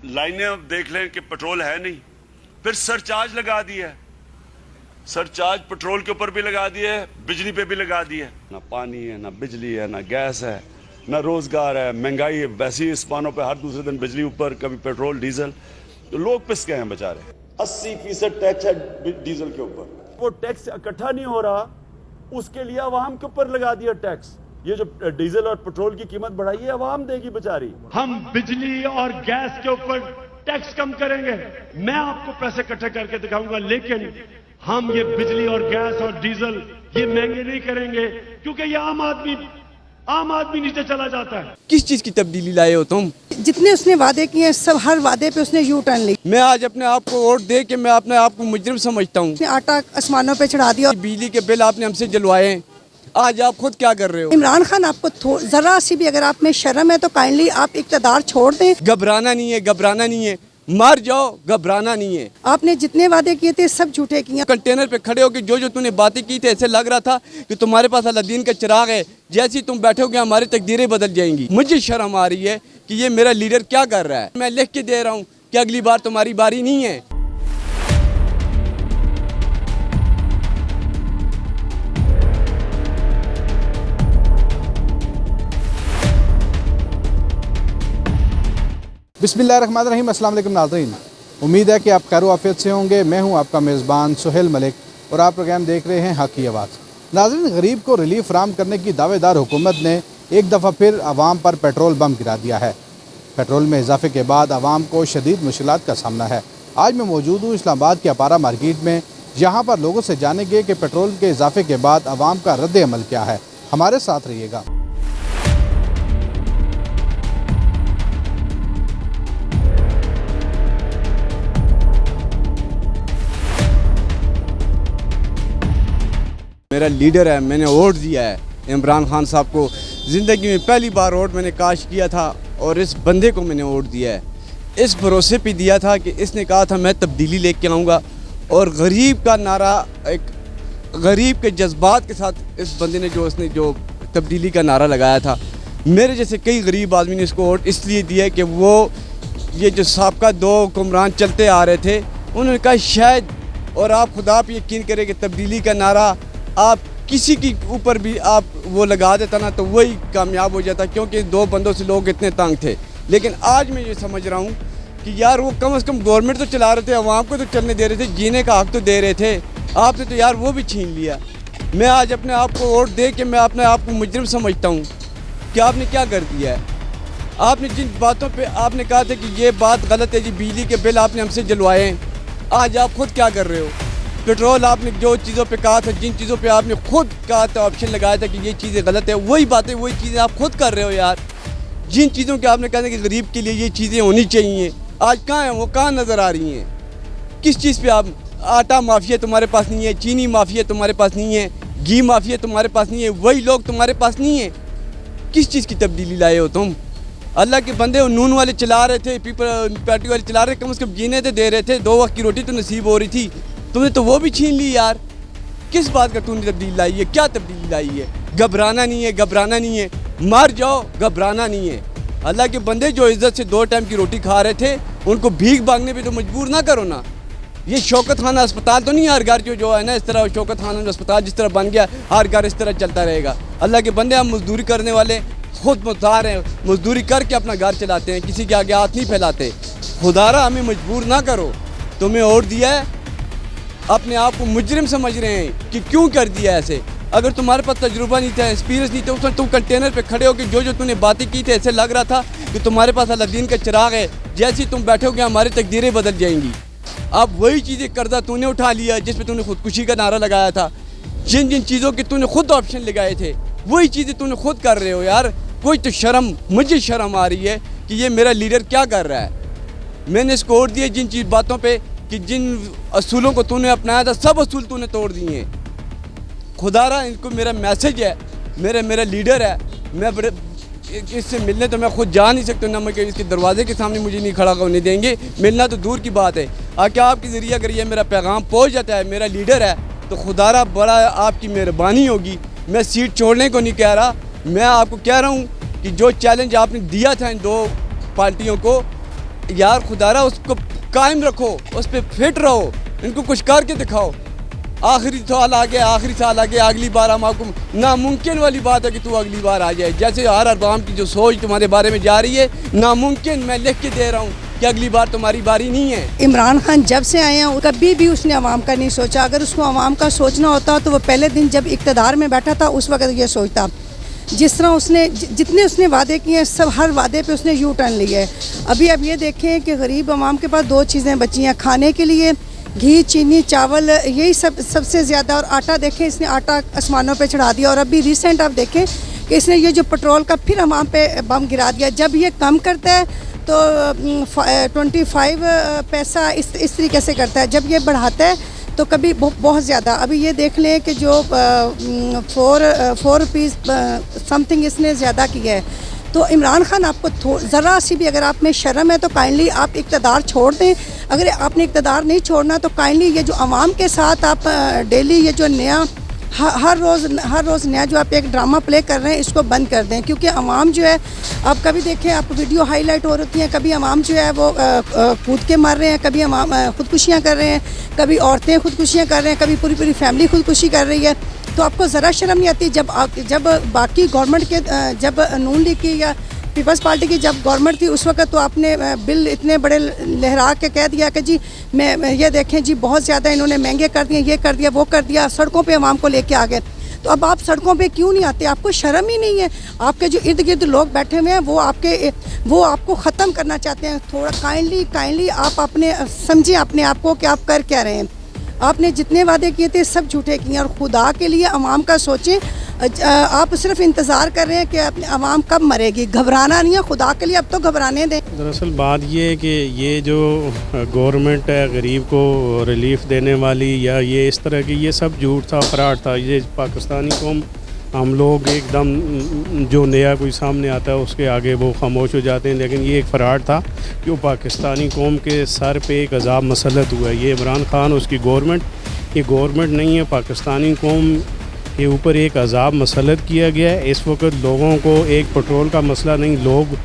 लाइनें अब देख लें कि पेट्रोल है नहीं, फिर सरचार्ज लगा दिया है, सरचार्ज पेट्रोल के ऊपर भी लगा दिया है, बिजली पे भी लगा दिया है। ना पानी है, ना बिजली है, ना गैस है, ना रोजगार है, महंगाई है, वैसे ही इस्पानों पे हर दूसरे दिन बिजली ऊपर, कभी पेट्रोल डीजल, तो लोग पिस गए हैं बेचारे। 80% टैक्स है डीजल के ऊपर, वो टैक्स इकट्ठा नहीं हो रहा, उसके लिए अवाम के ऊपर लगा दिया टैक्स। ये जो डीजल और पेट्रोल की कीमत बढ़ाई है अवाम देगी बेचारी। हम बिजली और गैस के ऊपर टैक्स कम करेंगे, मैं आपको पैसे इकट्ठे करके दिखाऊंगा, लेकिन हम ये बिजली और गैस और डीजल ये महंगे नहीं करेंगे, क्योंकि ये आम आदमी नीचे चला जाता है। किस चीज की तब्दीली लाए हो तुम? जितने उसने वादे किए सब हर वादे पे उसने यू टर्न ली। मैं आज अपने आप को वोट दे के मैं अपने आप को मुजरिम समझता हूँ। उसने आटा आसमानों पे चढ़ा दिया। बिजली के बिल आपने हमसे जलवाए, आज आप खुद क्या कर रहे हो? इमरान खान आपको जरा सी भी अगर आप में शर्म है तो काइंडली आप इक़्तिदार छोड़ दें। घबराना नहीं है, घबराना नहीं है, मर जाओ, घबराना नहीं है। आपने जितने वादे किए थे सब झूठे किए। कंटेनर पे खड़े होकर जो तूने बातें की थी, ऐसे लग रहा था कि तुम्हारे पास अलादीन का चिराग है, जैसे ही तुम बैठोगे हमारी तकदीरें बदल जाएंगी। मुझे शर्म आ रही है कि ये मेरा लीडर क्या कर रहा है। मैं लिख के दे रहा हूँ कि अगली बार तुम्हारी बारी नहीं है। बिस्मिल्लाहिर्रहमानिर्रहीम, अस्सलाम वालेकुम नाज़रीन। उम्मीद है कि आप खैर आफियत से होंगे। मैं हूं आपका मेज़बान सुहेल मलिक और आप प्रोग्राम देख रहे हैं हक़ की आवाज़। नाज़रीन, गरीब को रिलीफ फराहम करने की दावेदार हुकूमत ने एक दफ़ा फिर आवाम पर पेट्रोल बम गिरा दिया है। पेट्रोल में इजाफे के बाद आवाम को शदीद मुश्किलात का सामना है। आज मैं मौजूद हूँ इस्लामाबाद के अपारा मार्केट में, जहाँ पर लोगों से जानेंगे कि पेट्रोल के इजाफे के बाद आवाम का रद्द अमल क्या है। हमारे साथ रहिएगा। मेरा लीडर है, मैंने वोट दिया है इमरान खान साहब को। ज़िंदगी में पहली बार वोट मैंने काश किया था और इस बंदे को मैंने वोट दिया है। इस भरोसे पे दिया था कि इसने कहा था मैं तब्दीली लेके आऊँगा, और गरीब का नारा, एक गरीब के जज्बात के साथ इस बंदे ने उसने जो तब्दीली का नारा लगाया था। मेरे जैसे कई गरीब आदमी ने इसको वोट इसलिए दिया कि वो ये जो साबका 2 हुक्मरान चलते आ रहे थे, उन्होंने कहा शायद, और आप खुदा पे यकीन करें कि तब्दीली का नारा आप किसी के ऊपर भी आप वो लगा देता ना तो वही कामयाब हो जाता, क्योंकि 2 बंदों से लोग इतने तंग थे। लेकिन आज मैं ये समझ रहा हूँ कि यार वो कम से कम गवर्नमेंट तो चला रहे थे, आवाम को तो चलने दे रहे थे, जीने का हक तो दे रहे थे। आपने तो यार वो भी छीन लिया। मैं आज अपने आप को वोट दे के मैं अपने आप को मुजरिम समझता हूँ कि आपने क्या कर दिया है। आपने जिन बातों पर आपने कहा था कि ये बात गलत है जी, बिजली के बिल आपने हमसे जलवाए हैं, आज आप खुद क्या कर रहे हो? पेट्रोल आपने जो चीज़ों पे कहा था, जिन चीज़ों पे आपने खुद कहा था, ऑप्शन लगाया था कि ये चीज़ें गलत है, वही बातें वही चीज़ें आप खुद कर रहे हो यार। जिन चीज़ों के आपने कहा था कि गरीब के लिए ये चीज़ें होनी चाहिए, आज कहाँ हैं वो, कहाँ नज़र आ रही हैं? किस चीज़ पे आप? आटा माफिया तुम्हारे पास नहीं है, चीनी माफिया तुम्हारे पास नहीं है, घी माफिया तुम्हारे पास नहीं है, वही लोग तुम्हारे पास नहीं है। किस चीज़ की तब्दीली लाए हो तुम? अल्लाह के बंदे, नून वाले चला रहे थे, पीपल पार्टी वाले चला रहे, कम से कम जीने तो दे रहे थे, 2 वक्त की रोटी तो नसीब हो रही थी, तुमने तो वो भी छीन ली यार। किस बात का तूने तब्दीली लाई है? क्या तब्दीली लाई है? घबराना नहीं है, घबराना नहीं है, मर जाओ, घबराना नहीं है। अल्लाह के बंदे जो इज्जत से 2 टाइम की रोटी खा रहे थे, उनको भीख मांगने पे तो मजबूर ना करो ना। ये शौकत खाना अस्पताल तो नहीं हर घर जो है ना, इस तरह शौकत खाना अस्पताल जिस तरह बन गया, हर घर इस तरह चलता रहेगा। अल्लाह के बंदे, हम मजदूरी करने वाले खुद मुख्तार हैं, मजदूरी करके अपना घर चलाते हैं, किसी के आगे हाथ नहीं फैलाते। खुदारा हमें मजबूर ना करो। तुम्हें वोट दिया है, अपने आप को मुजरिम समझ रहे हैं कि क्यों कर दिया ऐसे। अगर तुम्हारे पास तजुर्बा नहीं था, एक्सपीरियंस नहीं था, उसमें तुम कंटेनर पे खड़े हो कि जो तूने बातें की थी, ऐसे लग रहा था कि तुम्हारे पास अलादीन का चिराग है, जैसे ही तुम बैठोगे हमारी तकदीरें बदल जाएंगी। अब वही चीज़ें कर्जा तूने उठा लिया जिस पे तूने खुदकुशी का नारा लगाया था। जिन जिन चीज़ों के तूने खुद ऑप्शन लगाए थे, वही चीज़ें तूने खुद कर रहे हो यार। कोई तो शर्म, मुझे शर्म आ रही है कि ये मेरा लीडर क्या कर रहा है। मैंने इसको वोट दिया जिन चीज़ बातों पे कि जिन असूलों को तूने अपनाया था, सब असूल तूने तोड़ दिए हैं। खुदारा इनको मेरा मैसेज है, मेरा लीडर है, मैं बड़े इससे मिलने तो मैं खुद जा नहीं सकता, ना मैं इसके दरवाजे के सामने मुझे नहीं खड़ा होने देंगे, मिलना तो दूर की बात है। क्या आपके ज़रिए अगर ये मेरा पैगाम पहुंच जाता है, मेरा लीडर है, तो खुदारा बड़ा आपकी मेहरबानी होगी। मैं सीट छोड़ने को नहीं कह रहा, मैं आपको कह रहा हूँ कि जो चैलेंज आपने दिया था इन 2 पार्टियों को, یار خدارا اس کو قائم رکھو, اس پہ فٹ رہو, ان کو کچھ کر کے دکھاؤ. آخری سال آ گیا, اگلی بار ہم آپ کو ناممکن والی بات ہے کہ تو اگلی بار آ جائے. جیسے ہر عوام کی جو سوچ تمہارے بارے میں جا رہی ہے, ناممکن, میں لکھ کے دے رہا ہوں کہ اگلی بار تمہاری باری نہیں ہے. عمران خان جب سے آئے ہیں کبھی بھی اس نے عوام کا نہیں سوچا. اگر اس کو عوام کا سوچنا ہوتا تو وہ پہلے دن جب اقتدار میں بیٹھا تھا اس وقت یہ سوچتا. جس طرح اس نے جتنے اس نے وعدے کیے ہیں سب ہر وعدے پہ اس نے یو ٹرن لیا ہے. اب یہ دیکھیں کہ غریب عوام کے پاس 2 چیزیں بچی ہیں کھانے کے لیے, گھی, چینی, چاول, یہی سب سے زیادہ. اور آٹا دیکھیں, اس نے آٹا آسمانوں پہ چڑھا دیا. اور ابھی ریسنٹ آپ دیکھیں کہ اس نے یہ جو پیٹرول کا پھر عوام پہ بم گرا دیا. جب یہ کم کرتا ہے تو 25 پیسہ اس طریقے سے کرتا ہے, جب یہ بڑھاتا ہے تو کبھی بہت زیادہ. ابھی یہ دیکھ لیں کہ جو 4 روپیز سم تھنگ اس نے زیادہ کیا ہے. تو عمران خان آپ کو ذرا سی بھی اگر آپ میں شرم ہے تو کائنڈلی آپ اقتدار چھوڑ دیں. اگر آپ نے اقتدار نہیں چھوڑنا تو کائنڈلی یہ جو عوام کے ساتھ آپ ڈیلی یہ جو نیا ہر روز نیا جو آپ ایک ڈرامہ پلے کر رہے ہیں اس کو بند کر دیں. کیونکہ عوام جو ہے آپ کبھی دیکھیں آپ ویڈیو ہائی لائٹ ہو رہی ہیں, کبھی عوام جو ہے وہ کود کے مر رہے ہیں, کبھی عوام خودکشیاں کر رہے ہیں, کبھی عورتیں خودکشیاں کر رہے ہیں, کبھی پوری فیملی خودکشی کر رہی ہے. تو آپ کو ذرا شرم نہیں آتی جب باقی گورنمنٹ کے جب نون لیگ کی یا پیپلز پارٹی کی جب گورنمنٹ تھی اس وقت تو آپ نے بل اتنے بڑے لہرا کے کہہ دیا کہ جی میں یہ دیکھیں جی بہت زیادہ انہوں نے مہنگے کر دیے, یہ کر دیا, وہ کر دیا, سڑکوں پہ عوام کو لے کے آ گئے. تو اب آپ سڑکوں پہ کیوں نہیں آتے؟ آپ کو شرم ہی نہیں ہے؟ آپ کے جو ارد گرد لوگ بیٹھے ہوئے ہیں وہ آپ کو ختم کرنا چاہتے ہیں. تھوڑا کائنڈلی آپ اپنے سمجھیں اپنے آپ کو کہ آپ کر کیا رہے ہیں. آپ نے جتنے وعدے کیے تھے سب جھوٹے کیے, اور خدا کے لیے عوام کا سوچیں. آپ صرف انتظار کر رہے ہیں کہ عوام کب مرے گی, گھبرانا نہیں ہے. خدا کے لیے اب تو گھبرانے دیں. دراصل بات یہ ہے کہ یہ جو گورنمنٹ ہے غریب کو ریلیف دینے والی یا یہ اس طرح کی, یہ سب جھوٹ تھا, فراڈ تھا. یہ پاکستانی قوم ہم لوگ ایک دم جو نیا کوئی سامنے آتا ہے اس کے آگے وہ خاموش ہو جاتے ہیں. لیکن یہ ایک فراڈ تھا جو پاکستانی قوم کے سر پہ ایک عذاب مسلط ہوا ہے. یہ عمران خان اس کی گورنمنٹ, یہ گورنمنٹ نہیں ہے, پاکستانی قوم کے اوپر ایک عذاب مسلط کیا گیا ہے. اس وقت لوگوں کو ایک پیٹرول کا مسئلہ نہیں, لوگ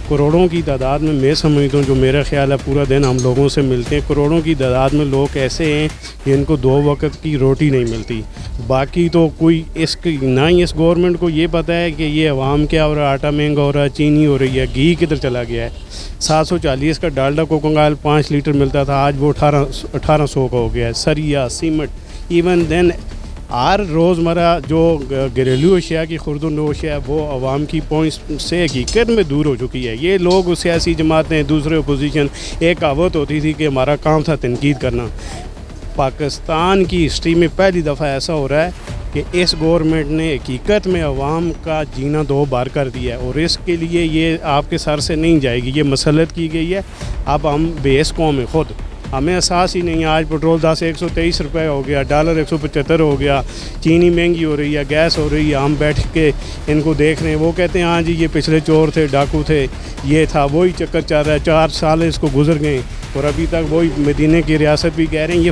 کروڑوں کی تعداد میں سمجھتا ہوں, جو میرا خیال ہے پورا دن ہم لوگوں سے ملتے ہیں, کروڑوں کی تعداد میں لوگ ایسے ہیں کہ ان کو 2 وقت کی روٹی نہیں ملتی. باقی تو کوئی نہ ہی اس گورنمنٹ کو یہ پتہ ہے کہ یہ عوام کیا ہو رہا ہے, آٹا مہنگا ہو رہا ہے, چینی ہو رہی ہے, گھی کدھر چلا گیا ہے. 740 کا ڈالڈا کوکنگ آئل 5 لیٹر ملتا تھا, آج وہ 1800 کا ہو گیا ہے. سریا, سیمنٹ, ایون دین ہر روزمرہ جو گھریلو اشیاء کی خرد و نوش ہے وہ عوام کی پہنچ سے حقیقت میں دور ہو چکی ہے. یہ لوگ سیاسی جماعتیں, دوسرے اپوزیشن, ایک کہاوت ہوتی تھی کہ ہمارا کام تھا تنقید کرنا. پاکستان کی ہسٹری میں پہلی دفعہ ایسا ہو رہا ہے کہ اس گورنمنٹ نے حقیقت میں عوام کا جینا 2 بار کر دیا ہے, اور اس کے لیے یہ آپ کے سر سے نہیں جائے گی, یہ مسلط کی گئی ہے. اب ہم بیس قوم ہیں, خود ہمیں احساس ہی نہیں. آج پیٹرول 123 روپے ہو گیا, ڈالر 175 ہو گیا, چینی مہنگی ہو رہی ہے, گیس ہو رہی ہے. ہم بیٹھ کے ان کو دیکھ رہے ہیں, وہ کہتے ہیں ہاں جی یہ پچھلے چور تھے, ڈاکو تھے, یہ تھا, وہی چکر چل رہا ہے. 4 سال اس کو گزر گئے اور ابھی تک وہی مدینہ کی ریاست بھی کہہ رہے ہیں. یہ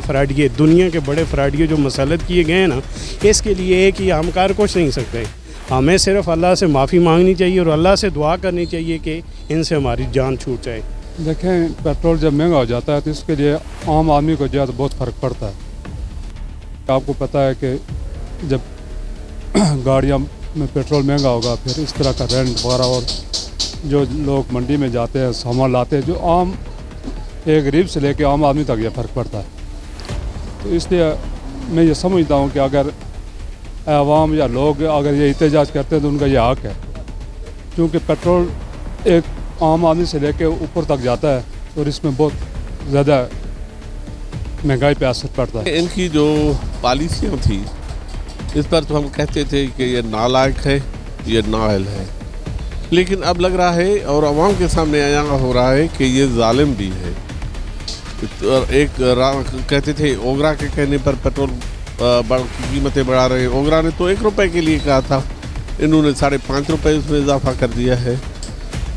فراڈیے دنیا کے بڑے فراڈیے جو مسلط کیے گئے ہیں نا, اس کے لیے ایک ہی ہم کر کچھ نہیں سکتے. ہمیں صرف اللہ سے معافی مانگنی چاہیے اور اللہ سے دعا کرنی چاہیے کہ ان سے ہماری جان چھوٹ جائے. دیکھیں پیٹرول جب مہنگا ہو جاتا ہے تو اس کے لیے عام آدمی کو جو ہے تو بہت فرق پڑتا ہے. آپ کو پتہ ہے کہ جب گاڑیاں میں پیٹرول مہنگا ہوگا, پھر اس طرح کا رینٹ وغیرہ, اور جو لوگ منڈی میں جاتے ہیں سامان لاتے ہیں, جو عام ایک غریب سے لے کے عام آدمی تک یہ فرق پڑتا ہے. تو اس لیے میں یہ سمجھتا ہوں کہ اگر عوام یا لوگ اگر یہ احتجاج کرتے ہیں تو ان کا یہ حق ہے, کیونکہ پیٹرول ایک عام آدمی سے لے کے اوپر تک جاتا ہے اور اس میں بہت زیادہ مہنگائی پہ اثر پڑتا ہے. ان کی جو پالیسیاں تھیں اس پر تو ہم کہتے تھے کہ یہ نالائق ہے, یہ نااہل ہے, لیکن اب لگ رہا ہے اور عوام کے سامنے آیا ہو رہا ہے کہ یہ ظالم بھی ہے. ایک کہتے تھے اوگرا کے کہنے پر پیٹرول قیمتیں بڑھا رہے ہیں. اوگرا نے تو 1 روپے کے لیے کہا تھا, انہوں نے 5.5 روپے اس میں اضافہ کر دیا ہے.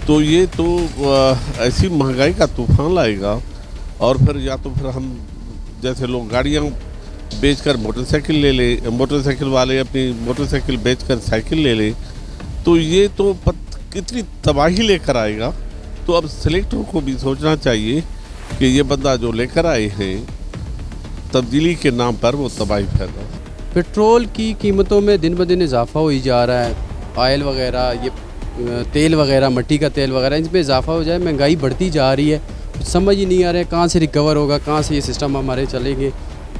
تو یہ تو ایسی مہنگائی کا طوفان لائے گا. اور پھر یا تو پھر ہم جیسے لوگ گاڑیاں بیچ کر موٹر سائیکل لے لیں, موٹر سائیکل والے اپنی موٹر سائیکل بیچ کر سائیکل لے لیں, تو یہ تو کتنی تباہی لے کر آئے گا. तो अब सिलेक्टरों को भी सोचना चाहिए कि ये बंदा जो लेकर आए हैं तब्दीली के नाम पर वो तबाही फैला। पेट्रोल की कीमतों में दिन ब दिन इजाफा हो ही जा रहा है। ऑयल वगैरह, ये तेल वगैरह, मट्टी का तेल वगैरह, इन पर इजाफा हो जाए, महंगाई बढ़ती जा रही है। कुछ समझ ही नहीं आ रहा है कहाँ से रिकवर होगा, कहाँ से ये सिस्टम हमारे चलेंगे।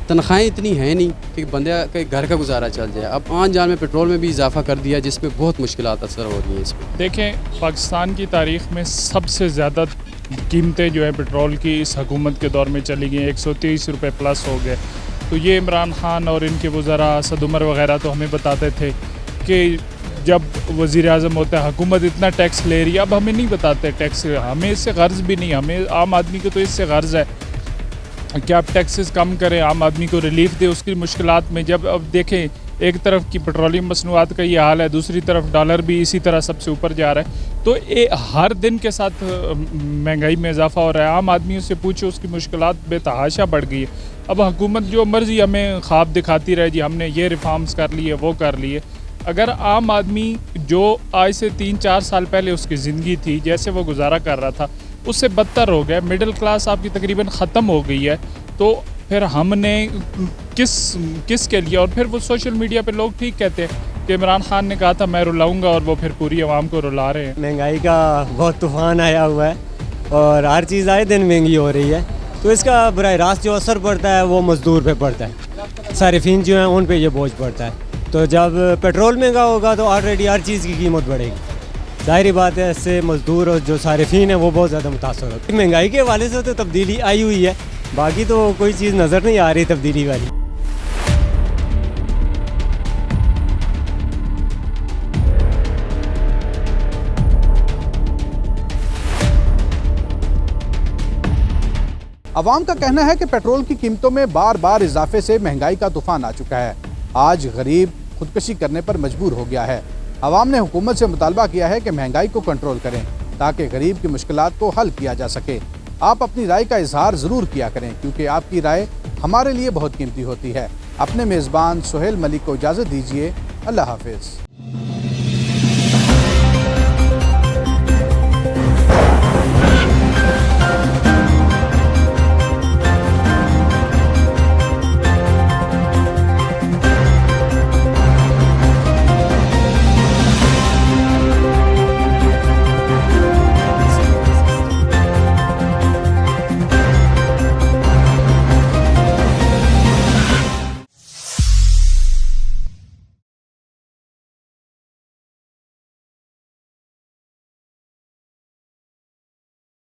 तनख्वाहें इतनी हैं नहीं कि बंदे के घर का गुजारा चल जाए। अब आन जान में पेट्रोल में भी इजाफा कर दिया, जिसमें बहुत मुश्किलात असर हो रही हैं इसमें। देखें, पाकिस्तान की तारीख़ में सबसे ज़्यादा कीमतें जो है पेट्रोल की इस हुकूमत के दौर में चली गई, 130 रुपये प्लस हो गए। तो ये इमरान खान और इनके वज़रा असद उमर वगैरह तो हमें बताते थे कि जब वज़ीर आज़म होता है हुकूमत इतना टैक्स ले रही है। अब हमें नहीं बताते टैक्स, हमें इससे गर्ज़ भी नहीं, हमें आम आदमी को तो इससे गर्ज़ है कि आप टैक्सेस कम करें, आम आदमी को रिलीफ दे उसकी मुश्किलात में। जब अब देखें, एक तरफ की पेट्रोलियम मसनूआत का ये हाल है, दूसरी तरफ डॉलर भी इसी तरह सबसे ऊपर जा रहा है। तो हर दिन के साथ महंगाई में इजाफा हो रहा है। आम आदमियों से पूछो, उसकी मुश्किलात बेतहाशा बढ़ गई है। अब हुकूमत जो मर्ज़ी हमें ख्वाब दिखाती रहे, जी हमने ये रिफॉर्म्स कर लिए, वो कर लिए। अगर आम आदमी जो आज से 3-4 साल पहले उसकी ज़िंदगी थी, जैसे वो गुजारा कर रहा था, उससे बदतर हो गया। मिडिल क्लास आपकी तकरीबन ख़त्म हो गई है। तो फिर हमने किस के लिए, और फिर वो सोशल मीडिया पे लोग ठीक कहते हैं कि इमरान खान ने कहा था मैं रुलाऊंगा, और वो फिर पूरी आवाम को रुला रहे हैं। महंगाई का बहुत तूफ़ान आया हुआ है और हर चीज़ आए दिन महंगी हो रही है, तो इसका बराह रास्त जो असर पड़ता है वो मज़दूर पे पड़ता है। सारिफीन जो हैं उन पे ये बोझ पड़ता है। तो जब पेट्रोल महंगा होगा तो ऑलरेडी हर चीज़ की कीमत बढ़ेगी। ज़ाहिर बात है, इससे मज़दूर और जो सारिफीन है वो बहुत ज़्यादा मुतासर होते हैं। महंगाई के हवाले से तो तब्दीली आई हुई है, बाकी तो कोई चीज़ नज़र नहीं आ रही तब्दीली वाली। अवाम का कहना है कि पेट्रोल की कीमतों में बार बार इजाफे से महंगाई का तूफान आ चुका है। आज गरीब खुदकशी करने पर मजबूर हो गया है। अवाम ने हुकूमत से मुतालबा किया है कि महंगाई को कंट्रोल करें ताकि गरीब की मुश्किलात को हल किया जा सके। आप अपनी राय का इजहार ज़रूर किया करें, क्योंकि आपकी राय हमारे लिए बहुत कीमती होती है। अपने मेज़बान सुहेल मलिक को इजाज़त दीजिए। अल्लाह हाफिज़।